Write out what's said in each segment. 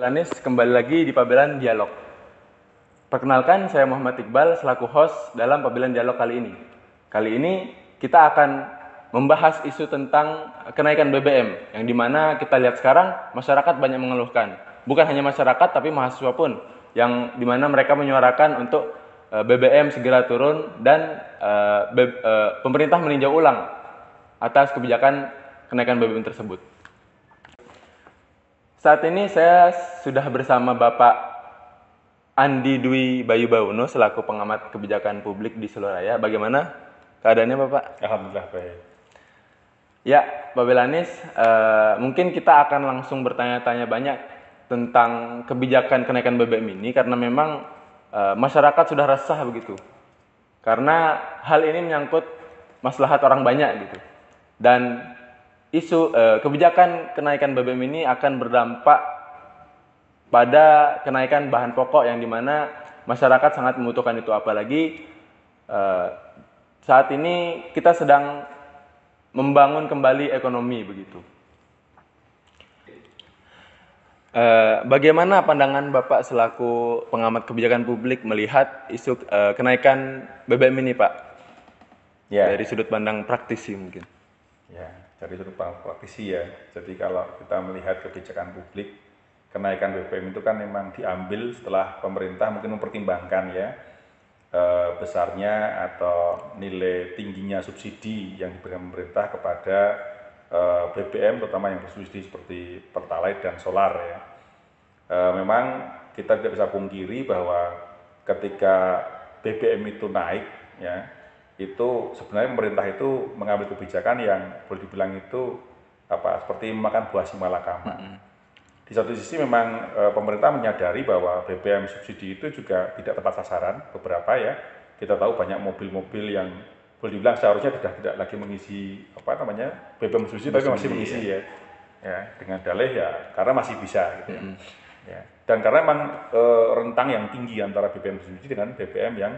Lanis, kembali lagi di Pabelan Dialog. Perkenalkan, saya Muhammad Iqbal selaku host dalam Pabelan Dialog kali ini. Kali ini kita akan membahas isu tentang kenaikan BBM, yang dimana kita lihat sekarang masyarakat banyak mengeluhkan. Bukan hanya masyarakat, tapi mahasiswa pun, yang dimana mereka menyuarakan untuk BBM segera turun dan pemerintah meninjau ulang atas kebijakan kenaikan BBM tersebut. Saat ini saya sudah bersama Bapak Andi Dwi Bayu Bauno selaku pengamat kebijakan publik di Soloraya. Bagaimana keadaannya Bapak? Alhamdulillah baik. Ya, Pak Belanis, mungkin kita akan langsung bertanya-tanya banyak tentang kebijakan kenaikan BBM ini karena memang masyarakat sudah resah begitu. Karena hal ini menyangkut maslahat orang banyak gitu. Dan isu kebijakan kenaikan BBM ini akan berdampak pada kenaikan bahan pokok yang dimana masyarakat sangat membutuhkan itu, apalagi saat ini kita sedang membangun kembali ekonomi begitu. Bagaimana pandangan Bapak selaku pengamat kebijakan publik melihat isu kenaikan BBM ini, Pak? Ya. Dari sudut pandang praktisi mungkin. Ya, dari sudut pandang praktisi ya. Jadi kalau kita melihat kebijakan publik, kenaikan BBM itu kan memang diambil setelah pemerintah mungkin mempertimbangkan ya besarnya atau nilai tingginya subsidi yang diberikan pemerintah kepada BBM, terutama yang bersubsidi seperti Pertalite dan solar ya. Memang kita tidak bisa pungkiri bahwa ketika BBM itu naik ya, itu sebenarnya pemerintah itu mengambil kebijakan yang boleh dibilang itu seperti memakan buah si malakama. Di satu sisi memang pemerintah menyadari bahwa BBM subsidi itu juga tidak tepat sasaran beberapa ya. Kita tahu banyak mobil-mobil yang boleh dibilang seharusnya tidak lagi mengisi BBM subsidi tapi masih mengisi ya. Dengan dalih ya karena masih bisa gitu ya. Ya. Dan karena memang rentang yang tinggi antara BBM bersubsidi dengan BBM yang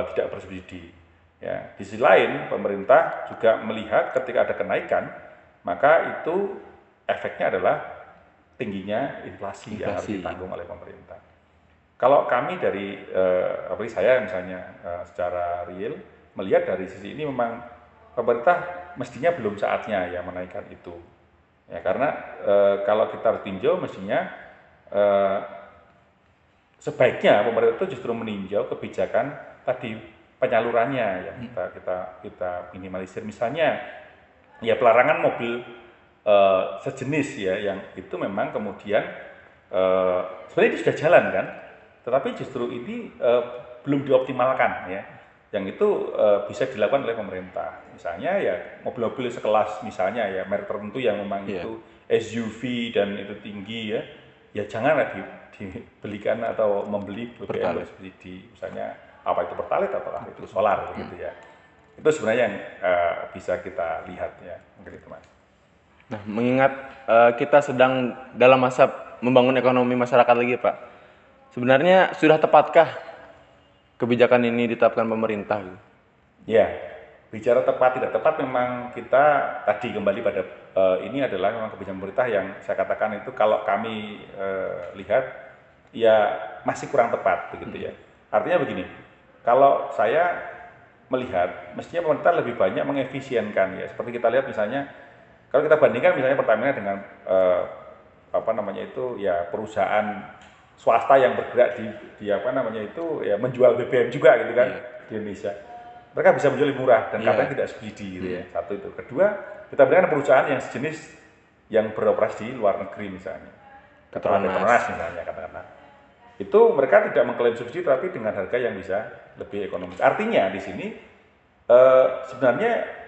tidak bersubsidi. Ya, di sisi lain pemerintah juga melihat ketika ada kenaikan, maka itu efeknya adalah tingginya inflasi yang harus ditanggung oleh pemerintah. Kalau kami dari saya misalnya secara real melihat dari sisi ini memang pemerintah mestinya belum saatnya ya menaikkan itu. Ya, karena kalau kita harus tinjau mestinya sebaiknya pemerintah itu justru meninjau kebijakan tadi penyalurannya yang kita minimalisir, misalnya ya pelarangan mobil sejenis ya yang itu memang kemudian sebenarnya itu sudah jalan kan, tetapi justru ini belum dioptimalkan ya, yang itu bisa dilakukan oleh pemerintah, misalnya ya mobil-mobil sekelas misalnya ya merek tertentu yang memang itu SUV dan itu tinggi ya janganlah dibelikan atau membeli BBM subsidi, misalnya apa itu Pertalite apakah itu solar gitu ya. Itu sebenarnya yang bisa kita lihat ya, mungkin itu Mas. Nah, mengingat kita sedang dalam masa membangun ekonomi masyarakat lagi Pak, sebenarnya sudah tepatkah kebijakan ini ditetapkan pemerintah? Ya, bicara tepat tidak tepat memang kita tadi kembali pada ini adalah memang kebijakan pemerintah yang saya katakan itu kalau kami lihat ya masih kurang tepat begitu ya. Artinya begini, kalau saya melihat mestinya pemerintah lebih banyak mengefisienkan ya, seperti kita lihat misalnya kalau kita bandingkan misalnya Pertamina dengan perusahaan swasta yang bergerak di menjual BBM juga gitu kan di Indonesia. Mereka bisa menjual lebih murah dan katanya tidak subsidi gitu ya. Satu itu. Kedua, kita bandingkan perusahaan yang sejenis yang beroperasi di luar negeri misalnya. Petronas misalnya katakanlah. Itu mereka tidak mengklaim subsidi tapi dengan harga yang bisa lebih ekonomis. Artinya di sini sebenarnya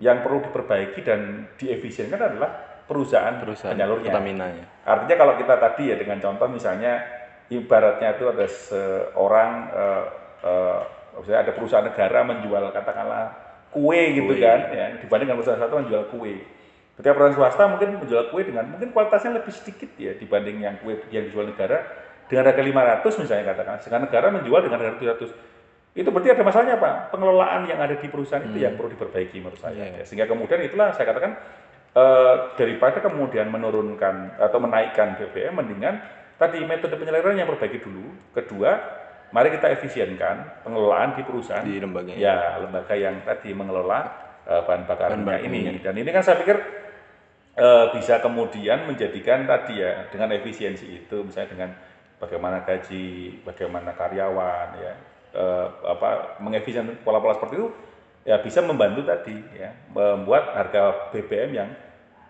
yang perlu diperbaiki dan diefisienkan adalah perusahaan penyalurnya. Pertamina ya. Artinya kalau kita tadi ya dengan contoh misalnya ibaratnya itu ada seorang misalnya ada perusahaan negara menjual katakanlah kue gitu kan ya, dibanding dengan perusahaan swasta menjual kue. Ketika perusahaan swasta mungkin menjual kue dengan mungkin kualitasnya lebih sedikit ya dibanding yang kue yang dijual negara dengan harga 500 misalnya katakan, sedangkan negara menjual dengan harga 700. Itu berarti ada masalahnya Pak, pengelolaan yang ada di perusahaan itu yang perlu diperbaiki menurut saya. Ya. Sehingga kemudian itulah saya katakan daripada kemudian menurunkan atau menaikkan BBM mendingan tadi metode penyelenggaraan yang perbaiki dulu. Kedua, mari kita efisienkan pengelolaan di perusahaan Di lembaga. ya, lembaga yang tadi mengelola bahan bakar Bahan minyak bakar ini. minyak. Dan ini kan saya pikir bisa kemudian menjadikan tadi ya dengan efisiensi itu, misalnya dengan bagaimana gaji, bagaimana karyawan ya, mengefisienkan pola-pola seperti itu ya bisa membantu tadi ya, membuat harga BBM yang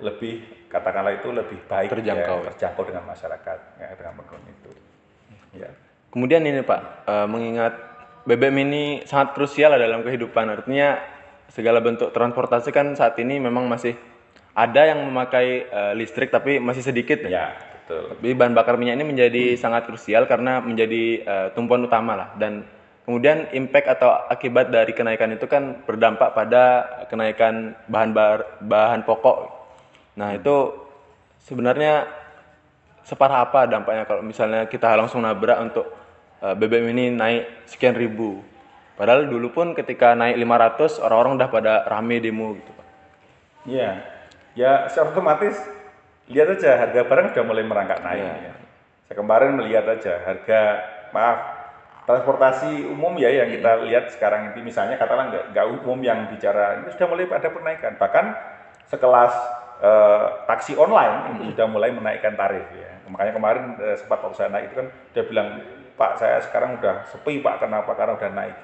lebih, katakanlah itu lebih baik Terjangkau. ya, terjangkau dengan masyarakat ya, dengan program itu ya. Kemudian ini Pak, mengingat BBM ini sangat krusial dalam kehidupan, artinya segala bentuk transportasi kan saat ini memang masih ada yang memakai listrik tapi masih sedikit ya. Ya, betul. Tapi bahan bakar minyak ini menjadi sangat krusial karena menjadi tumpuan utama lah, dan kemudian impact atau akibat dari kenaikan itu kan berdampak pada kenaikan bahan pokok. Nah, itu sebenarnya separah apa dampaknya kalau misalnya kita langsung nabrak untuk BBM ini naik sekian ribu. Padahal dulu pun ketika naik 500 orang-orang udah pada rame demo gitu Pak. Iya, ya secara otomatis lihat aja harga barang sudah mulai merangkak naik. Ya. Saya kemarin melihat aja harga, maaf, transportasi umum ya yang kita lihat sekarang ini, misalnya katakanlah nggak umum yang bicara, ini sudah mulai ada penaikan. Bahkan sekelas taksi online itu sudah mulai menaikkan tarif ya. Makanya kemarin sempat waktu saya naik itu kan dia bilang, Pak saya sekarang udah sepi Pak, kenapa? Karena udah naik.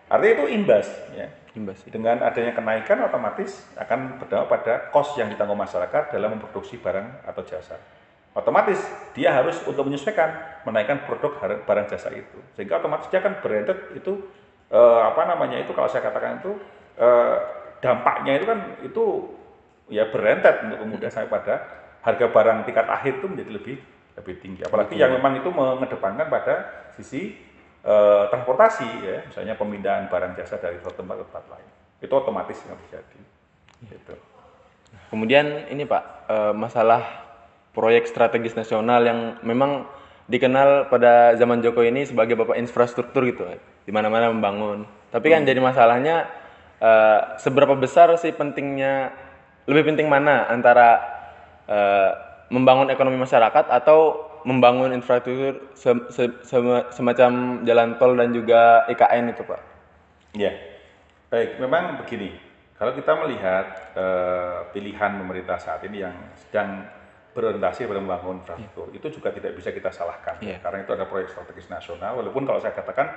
Artinya itu imbas ya. Imbas. Dengan adanya kenaikan otomatis akan berdampak pada cost yang ditanggung masyarakat dalam memproduksi barang atau jasa. Otomatis dia harus untuk menyesuaikan menaikkan produk barang jasa itu, sehingga otomatis dia akan branded itu itu kalau saya katakan itu dampaknya itu kan itu ya berentet untuk kemudian sampai pada harga barang tingkat akhir itu menjadi lebih tinggi. Apalagi yang memang itu mengedepankan pada sisi transportasi ya, misalnya pemindahan barang jasa dari satu tempat ke tempat lain, itu otomatis yang terjadi. Gitu. Kemudian ini Pak, masalah proyek strategis nasional yang memang dikenal pada zaman Jokowi ini sebagai bapak infrastruktur gitu, di mana-mana membangun. Tapi kan jadi masalahnya seberapa besar sih lebih penting mana antara membangun ekonomi masyarakat atau membangun infrastruktur semacam jalan tol dan juga IKN itu Pak? Ya, baik. Memang begini, kalau kita melihat pilihan pemerintah saat ini yang sedang berorientasi pada membangun infrastruktur, itu juga tidak bisa kita salahkan, karena itu ada proyek strategis nasional. Walaupun kalau saya katakan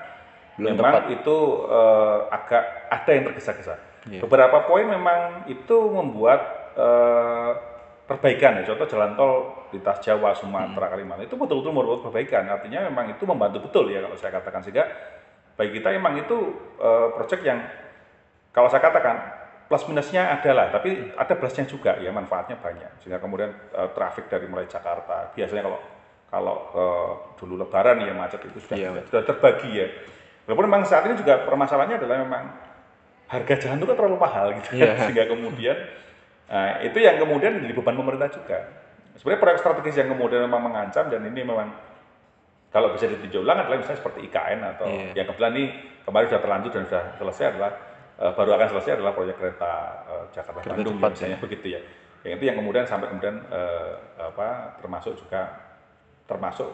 belum memang tepat. itu agak ada yang tergesa-gesa. Beberapa poin memang itu membuat perbaikan ya, contoh jalan tol lintas Jawa, Sumatera, Kalimantan itu betul-betul membuat perbaikan, artinya memang itu membantu betul ya kalau saya katakan, sehingga bagi kita memang itu proyek yang kalau saya katakan plus minusnya adalah, tapi ada plusnya juga ya, manfaatnya banyak, sehingga kemudian trafik dari mulai Jakarta biasanya kalau dulu Lebaran ya macet itu sudah terbagi ya, walaupun memang saat ini juga permasalahannya adalah memang harga jalan itu kan terlalu mahal gitu, sehingga kemudian itu yang kemudian menjadi beban pemerintah juga. Sebenarnya proyek strategis yang kemudian memang mengancam, dan ini memang kalau bisa ditinjau ulang adalah misalnya seperti IKN atau yang kebetulan ini kemarin sudah terlanjur dan sudah selesai adalah baru akan selesai adalah proyek kereta Jakarta Bandung misalnya begitu ya. Yang itu yang kemudian sampai kemudian termasuk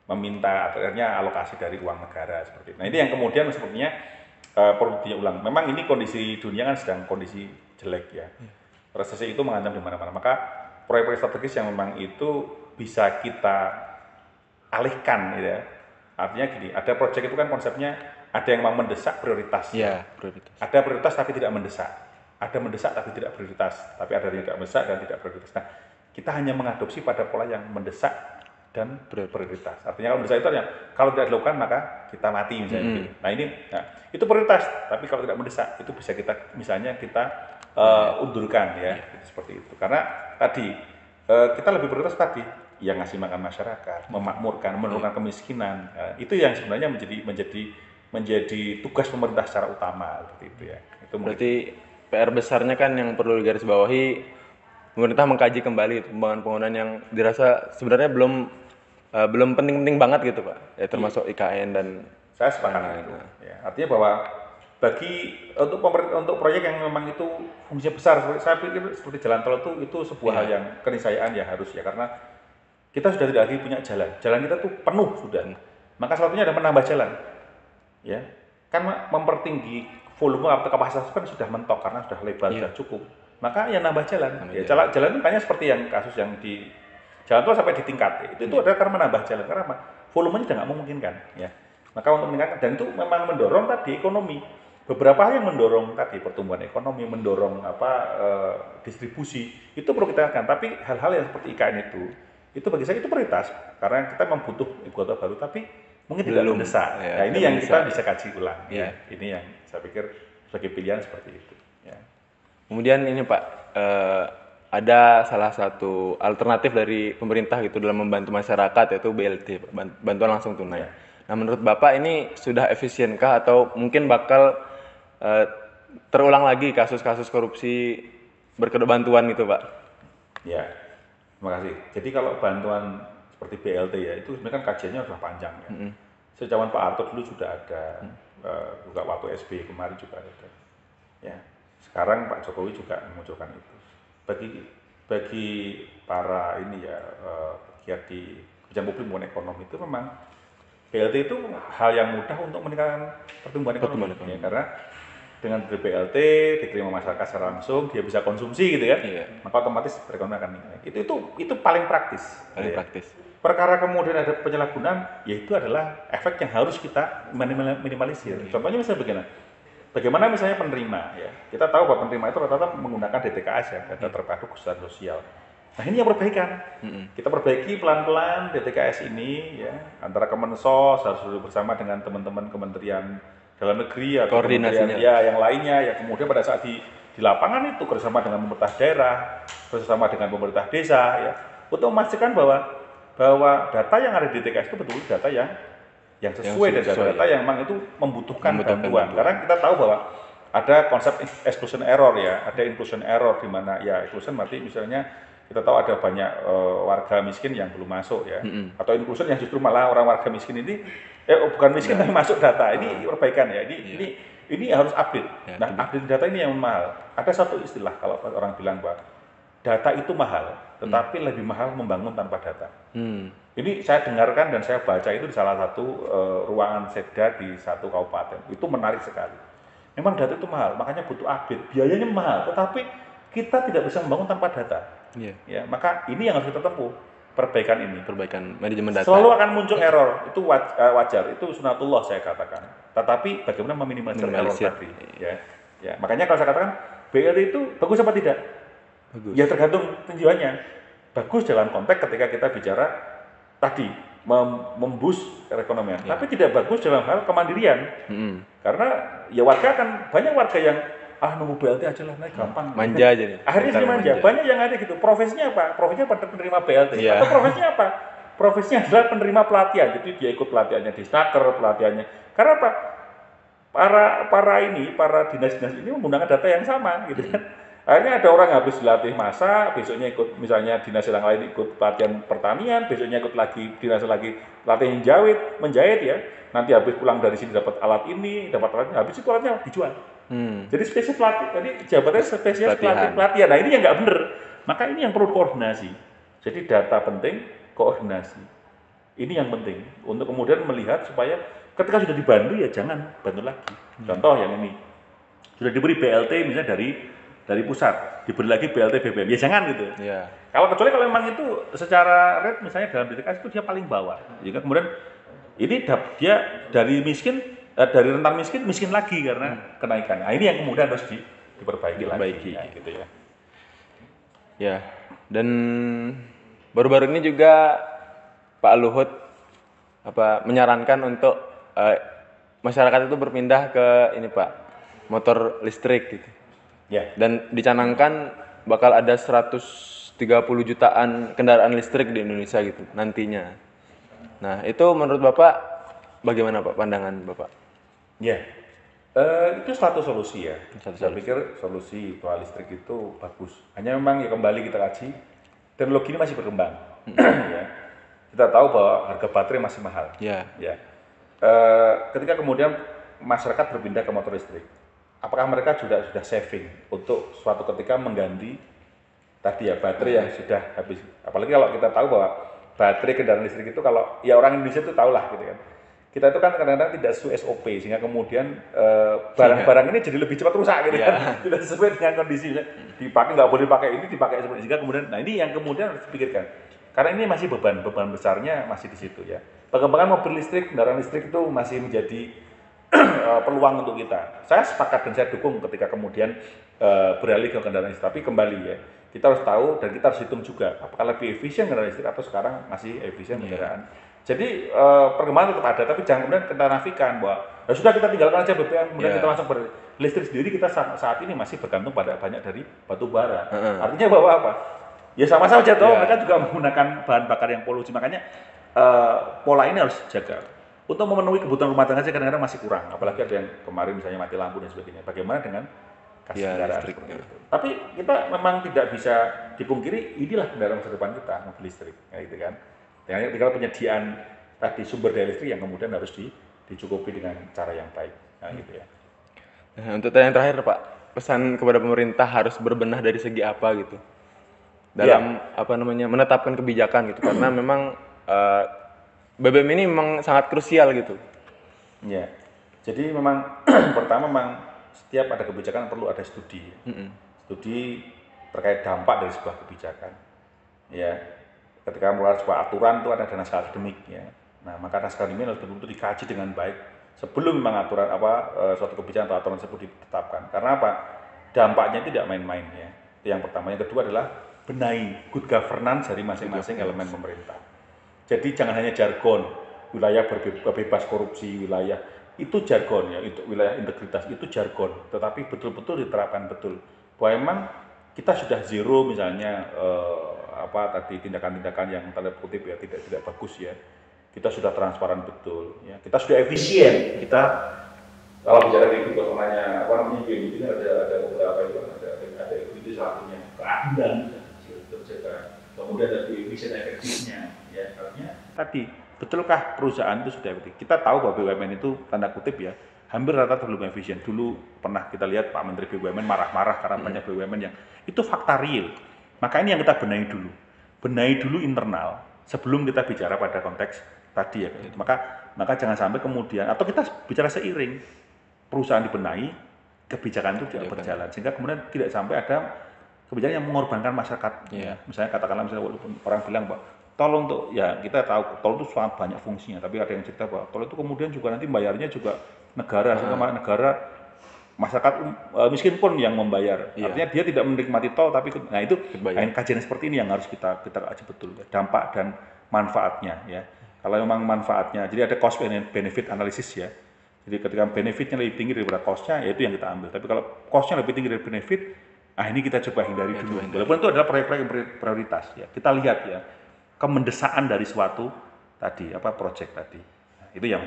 meminta akhirnya alokasi dari uang negara seperti itu. Nah ini yang kemudian sepertinya perlu diulang. Memang ini kondisi dunia kan sedang kondisi jelek ya. Resesi itu mengancam di mana-mana. Maka proyek-proyek strategis yang memang itu bisa kita alihkan ya. Artinya gini, ada proyek itu kan konsepnya ada yang memang mendesak prioritas. Prioritas. Ada prioritas tapi tidak mendesak. Ada mendesak tapi tidak prioritas. Tapi ada yang tidak mendesak dan tidak prioritas. Nah, kita hanya mengadopsi pada pola yang mendesak dan prioritas. Artinya kalau mendesak itu artinya kalau tidak dilakukan maka kita mati misalnya. Nah itu prioritas. Tapi kalau tidak mendesak itu bisa kita undurkan ya, seperti itu. Karena tadi kita lebih prioritas tadi yang ngasih makan masyarakat, memakmurkan, menurunkan kemiskinan. Itu yang sebenarnya menjadi tugas pemerintah secara utama seperti itu ya. Itu berarti PR besarnya kan yang perlu digarisbawahi, pemerintah mengkaji kembali pembangunan yang dirasa sebenarnya belum penting-penting banget gitu Pak. Ya termasuk IKN dan saya sepakat itu. Ya, artinya bahwa untuk proyek yang memang itu fungsinya besar, saya pikir seperti jalan tol itu sebuah hal yang keniscayaan ya harus ya, karena kita sudah tidak lagi punya jalan. Jalan kita tuh penuh sudah. Maka salah satunya ada menambah jalan. Ya. Kan mempertinggi volume atau kapasitas kan sudah mentok karena sudah lebar, sudah cukup. Maka yang nambah jalan. Ya, jalan itu makanya seperti yang kasus yang di jalan tol sampai di tingkat. Itu adalah karena menambah jalan. Karena apa? Volumenya sudah nggak memungkinkan. Ya. Maka untuk meningkatkan, dan itu memang mendorong tadi ekonomi. Beberapa hal yang mendorong tadi pertumbuhan ekonomi, mendorong distribusi, itu perlu kita lakukan. Tapi hal-hal yang seperti IKN itu bagi saya itu prioritas. Karena kita membutuh ibu kota baru, tapi mungkin tidak mendesak. Ya, nah ini yang kita bisa kaji ulang. Ya. Ini yang saya pikir sebagai pilihan seperti itu. Ya. Kemudian ini Pak, ada salah satu alternatif dari pemerintah gitu dalam membantu masyarakat yaitu BLT, bantuan langsung tunai. Ya. Nah menurut Bapak ini sudah efisienkah atau mungkin bakal terulang lagi kasus-kasus korupsi berkedok bantuan gitu Pak? Ya, terima kasih. Jadi kalau bantuan seperti BLT ya itu sebenarnya kan kajiannya sudah panjang ya. Sejak zaman Pak Harto dulu sudah ada, juga waktu SBY kemarin juga ada. Ya, sekarang Pak Jokowi juga memunculkan itu. Bagi para ini ya pegiat di bidang publik maupun ekonomi itu memang BLT itu hal yang mudah untuk meningkatkan pertumbuhan ekonomi. Ya, karena dengan BLT diterima masyarakat secara langsung, dia bisa konsumsi gitu kan, maka otomatis perekonomian akan naik. Itu paling praktis. Paling praktis. Perkara kemudian ada penyalahgunaan, yaitu adalah efek yang harus kita minimalisir. Contohnya misalnya bagaimana misalnya penerima ya, kita tahu bahwa penerima itu rata-rata menggunakan DTKS ya, data terpadu kesejahteraan sosial. Nah ini yang perbaikan. Kita perbaiki pelan-pelan DTKS ini ya, antara Kemensos harus duduk bersama dengan teman-teman Kementerian Dalam Negeri atau kementerian ya yang lainnya ya, kemudian pada saat di lapangan itu kerjasama dengan pemerintah daerah, kerjasama dengan pemerintah desa ya, untuk memastikan bahwa data yang ada di DTKS itu betul data yang sesuai dan data yang memang itu membutuhkan bantuan. Karena kita tahu bahwa ada konsep exclusion error ya, ada inclusion error di mana ya inclusion berarti misalnya kita tahu ada banyak warga miskin yang belum masuk ya, atau inclusion yang justru malah orang warga miskin ini bukan miskin tapi masuk data. Ini perbaikan ya. Ini harus update. Nah, update data ini yang mahal. Ada satu istilah kalau orang bilang bahwa data itu mahal, tetapi lebih mahal membangun tanpa data. Ini saya dengarkan dan saya baca itu di salah satu ruangan sekda di satu kabupaten. Itu menarik sekali. Memang data itu mahal, makanya butuh update. Biayanya mahal, tetapi kita tidak bisa membangun tanpa data. Ya, maka ini yang harus kita tempuh. Perbaikan manajemen data. Selalu akan muncul error, itu wajar, itu sunatullah saya katakan. Tetapi bagaimana meminimalisir error tadi? Ya, makanya kalau saya katakan BLT itu bagus apa tidak? Bagus. Ya tergantung tujuannya. Bagus dalam konteks ketika kita bicara tadi memboost perekonomian, tapi tidak bagus dalam hal kemandirian. Karena ya banyak warga yang nunggu BLT aja lah, naik gampang. Manja aja nih. Akhirnya jadi manja. Banyak yang ada gitu. Profesinya apa? Profesinya penerima BLT. Atau profesinya apa? Profesinya adalah penerima pelatihan. Jadi dia ikut pelatihannya di Snaker, pelatihannya. Karena apa? Para dinas-dinas ini menggunakan data yang sama gitu kan. Akhirnya ada orang habis dilatih masak, besoknya ikut misalnya dinas yang lain ikut pelatihan pertanian, besoknya ikut lagi dinas lagi pelatihan menjahit ya. Nanti habis pulang dari sini dapat alat ini, dapat alatnya, habis itu alatnya dijual. Jadi spesies pelatih, jadi jabatannya spesies pelatihan. Nah ini yang nggak benar. Maka ini yang perlu koordinasi. Jadi data penting, koordinasi. Ini yang penting untuk kemudian melihat supaya ketika sudah dibantu ya jangan bantu lagi. Contoh yang ini sudah diberi BLT misalnya dari pusat, diberi lagi BLT BBM, ya jangan gitu. Kecuali kalau memang itu secara rate misalnya dalam DTKS itu dia paling bawah. Jika kemudian ini dia dari dari rentang miskin lagi karena kenaikan. Nah, ini yang kemudian harus diperbaiki lagi. Gitu ya. Ya, dan baru-baru ini juga Pak Luhut menyarankan untuk masyarakat itu berpindah ke ini Pak, motor listrik gitu. Dan dicanangkan bakal ada 130 jutaan kendaraan listrik di Indonesia gitu nantinya. Nah, itu menurut Bapak bagaimana Pak pandangan Bapak? Itu suatu solusi ya. Saya pikir solusi soal listrik itu bagus. Hanya memang ya kembali kita kaji, teknologi ini masih berkembang. Ya. Kita tahu bahwa harga baterai masih mahal. Ya. Ketika kemudian masyarakat berpindah ke motor listrik, apakah mereka sudah saving untuk suatu ketika mengganti tadi ya baterai yang sudah habis? Apalagi kalau kita tahu bahwa baterai kendaraan listrik itu kalau ya orang Indonesia itu tahu lah gitu kan. Kita itu kan kadang-kadang tidak sesuai SOP sehingga kemudian barang-barang ini jadi lebih cepat rusak gitu kan. Tidak sesuai dengan kondisi. Dipakai nggak boleh pakai ini, dipakai seperti sehingga kemudian nah ini yang kemudian harus dipikirkan. Karena ini masih beban besarnya masih di situ ya. Pengembangan mobil listrik, kendaraan listrik itu masih menjadi peluang untuk kita. Saya sepakat dan saya dukung ketika kemudian beralih ke kendaraan listrik. Tapi kembali ya, kita harus tahu dan kita harus hitung juga apakah lebih efisien kendaraan listrik atau sekarang masih efisien kendaraan. Jadi perkembangan tetap ada, tapi jangan kemudian kita nafikan bahwa ya sudah kita tinggalkan aja BBM, kemudian kita langsung berlistrik sendiri. Kita saat ini masih bergantung pada banyak dari batu bara. Artinya bahwa apa? Ya sama-sama aja toh, mereka juga menggunakan bahan bakar yang polusi. Makanya pola ini harus dijaga. Untuk memenuhi kebutuhan rumah tangga saja kadang-kadang masih kurang. Apalagi ada yang kemarin misalnya mati lampu dan sebagainya. Bagaimana dengan kasih kendaraan seperti itu? Tapi kita memang tidak bisa dipungkiri inilah kendaraan masa depan kita, mobil listrik, gitu kan. Dengan tinggal penyediaan tadi sumber daya listrik yang kemudian harus dicukupi dengan cara yang baik. Nah, gitu ya. Nah, untuk yang terakhir Pak, pesan kepada pemerintah harus berbenah dari segi apa gitu? Dalam menetapkan kebijakan gitu, karena memang BBM ini memang sangat krusial gitu. Ya, jadi memang pertama memang setiap ada kebijakan perlu ada studi, studi terkait dampak dari sebuah kebijakan. Ya, ketika mengeluarkan sebuah aturan itu ada naskah akademik ya. Nah, maka naskah akademik harus betul-betul dikaji dengan baik sebelum memang aturan suatu kebijakan atau aturan tersebut ditetapkan. Karena apa? Dampaknya tidak main-main ya. Itu yang pertama. Yang kedua adalah benahi good governance dari masing-masing elemen pemerintah. Jadi jangan hanya jargon, wilayah bebas korupsi, wilayah itu jargon ya, itu wilayah integritas itu jargon, tetapi betul-betul diterapkan betul. Bahwa memang kita sudah zero misalnya tadi tindakan-tindakan yang tanda kutip ya tidak bagus ya. Kita sudah transparan betul ya. Kita sudah efisien. Kita kalau bicara di namanya ini ada beberapa itu ada itu satunya keadilan terjaga. Kemudian ada efisien efektifnya ya. Artinya tadi betulkah perusahaan itu sudah efektif? Kita tahu bahwa BUMN itu tanda kutip ya hampir rata-rata belum efisien. Dulu pernah kita lihat Pak Menteri BUMN marah-marah karena banyak BUMN yang itu fakta real. Maka ini yang kita benahi dulu. Benahi dulu internal sebelum kita bicara pada konteks tadi ya. Maka jangan sampai kemudian atau kita bicara seiring perusahaan dibenahi, kebijakan itu tidak berjalan sehingga kemudian tidak sampai ada kebijakan yang mengorbankan masyarakat. Ya. Misalnya katakanlah walaupun orang bilang bahwa tol untuk ya kita tahu tol itu sangat banyak fungsinya, tapi ada yang cerita bahwa tol itu kemudian juga nanti bayarnya juga negara, sehingga negara masyarakat miskin pun yang membayar. Artinya dia tidak menikmati tol, tapi nah itu kajian seperti ini yang harus kita kaji betul ya, dampak dan manfaatnya ya. Kalau memang manfaatnya, jadi ada cost benefit analisis ya. Jadi ketika benefitnya lebih tinggi daripada cost-nya, ya itu yang kita ambil. Tapi kalau cost-nya lebih tinggi dari benefit, ini kita coba hindari dulu. Walaupun itu adalah proyek-proyek yang prioritas ya. Kita lihat ya kemendesaan dari suatu tadi proyek tadi. Nah, itu yang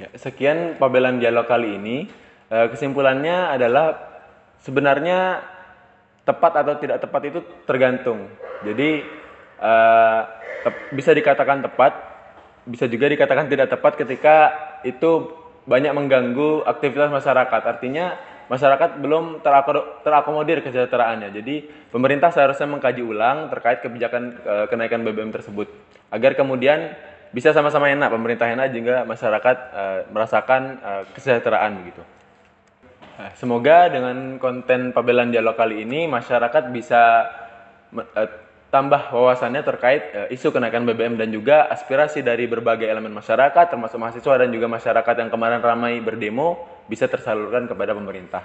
Ya, sekian pabelan dialog kali ini. Kesimpulannya adalah sebenarnya tepat atau tidak tepat itu tergantung. Jadi bisa dikatakan tepat, bisa juga dikatakan tidak tepat ketika itu banyak mengganggu aktivitas masyarakat. Artinya masyarakat belum terakomodir kesejahteraannya. Jadi pemerintah seharusnya mengkaji ulang terkait kebijakan kenaikan BBM tersebut agar kemudian bisa sama-sama enak, pemerintah enak juga masyarakat merasakan kesejahteraan begitu. Semoga dengan konten pabelan dialog kali ini masyarakat bisa tambah wawasannya terkait isu kenaikan BBM dan juga aspirasi dari berbagai elemen masyarakat termasuk mahasiswa dan juga masyarakat yang kemarin ramai berdemo bisa tersalurkan kepada pemerintah.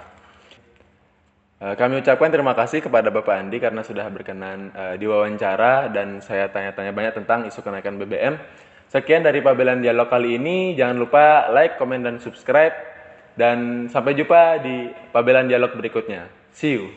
Kami ucapkan terima kasih kepada Bapak Andi karena sudah berkenan diwawancara dan saya tanya-tanya banyak tentang isu kenaikan BBM. Sekian dari pabelan dialog kali ini. Jangan lupa like, komen, dan subscribe. Dan sampai jumpa di pabelan dialog berikutnya. See you.